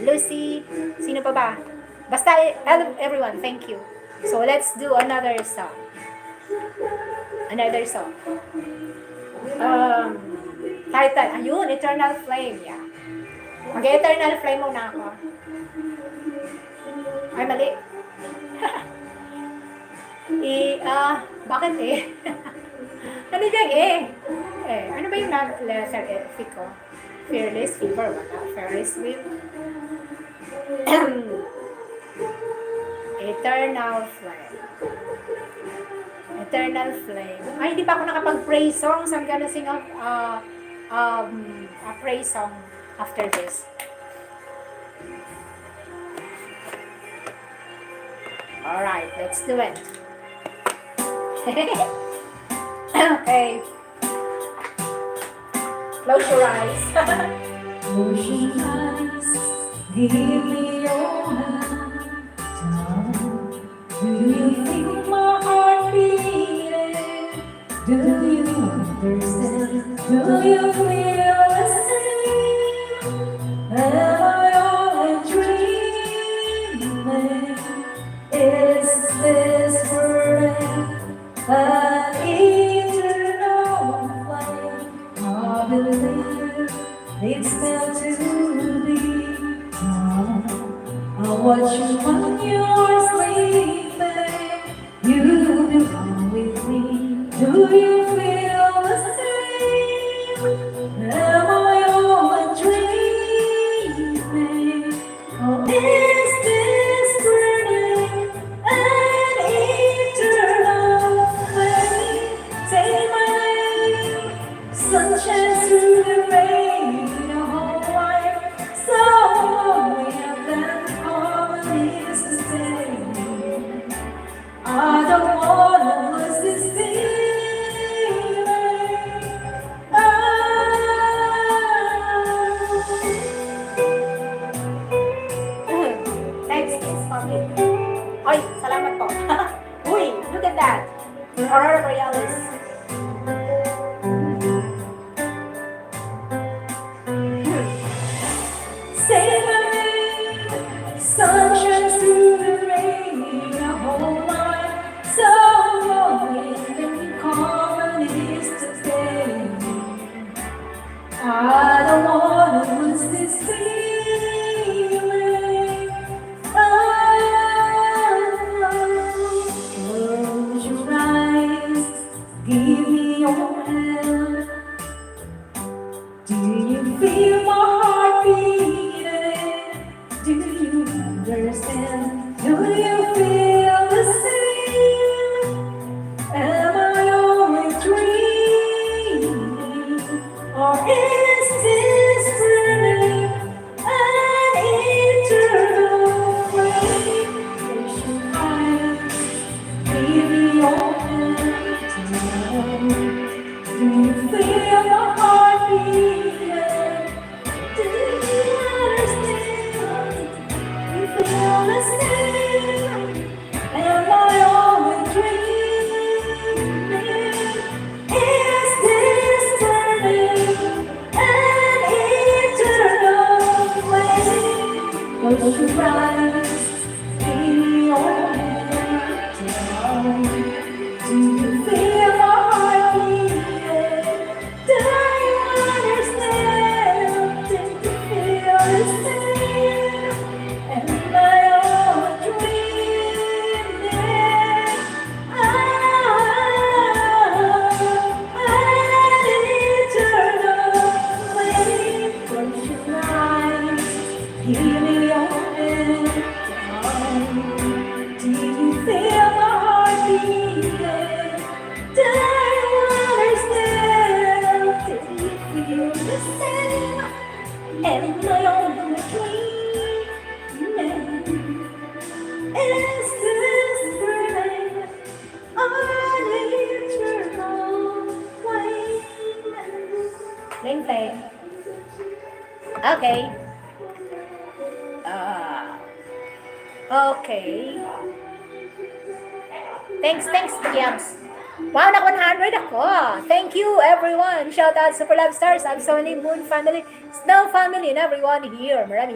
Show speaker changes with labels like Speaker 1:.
Speaker 1: Lucy, sino pa ba? Basta, everyone, thank you. So, let's do another song. Another song. Title, ayun, Eternal Flame, yeah. Mag-Eternal Flame muna ako. Ay, mali. Bakit eh? Ano yung eh? Ano ba yung letter F ko? Fearless Fever, wala. Fearless Will. Eternal Flame. Eternal Flame. Ay, hindi pa ako nakapag-praise songs. I'm gonna sing a praise song after this. Alright, let's do it. Okay. Close your eyes.
Speaker 2: Close your eyes, give me your hand. Do you feel my heart beating? Do you understand? Do you feel the same? Am I only dreaming? Is this burning an eternal flame? I believe it's meant to be. I'll watch you when you're sleeping. You belong with me. Do you feel the same? Am I only dreaming? Or is this burning an eternal flame? Say my name, sunshine through the rain, your whole life. So we have that harmonies to stay. I don't wanna lose this feeling.
Speaker 1: Thanks, Miss Poppy. Oy, salamat po. Uy, look at that. Aurora Borealis.
Speaker 2: Say my name, sunshine through the rain, your whole life. So lonely and common is to stay. I don't wanna lose this feeling. Close your eyes, give me your hand. Do you feel my heart beating? Do you understand? Do you feel the same? Am I only dreaming? Or is this burning an eternal flame? Close your eyes, give me your hand. Do you feel my heart beating? Do you understand? Do you feel the same? Am I only dreaming? Is this turning an eternal flame? Close your eyes, give me your hand. Do you feel my heart beating? Do you understand? Do you feel the same? Am I only dreaming? An eternal flame. Close your eyes, give me your hand. Do you feel my heart beating? Do you understand? Do you feel the same? Am I only dreaming? Is this burning an eternal flame?
Speaker 1: Flame, flame. Okay. Okay. Thanks, Gibbs. Wow, nak 100 ako. Thank you, everyone. Shout out Super LUV STARS, Absolutely Moon Family, Snow Family, and everyone here. Maraming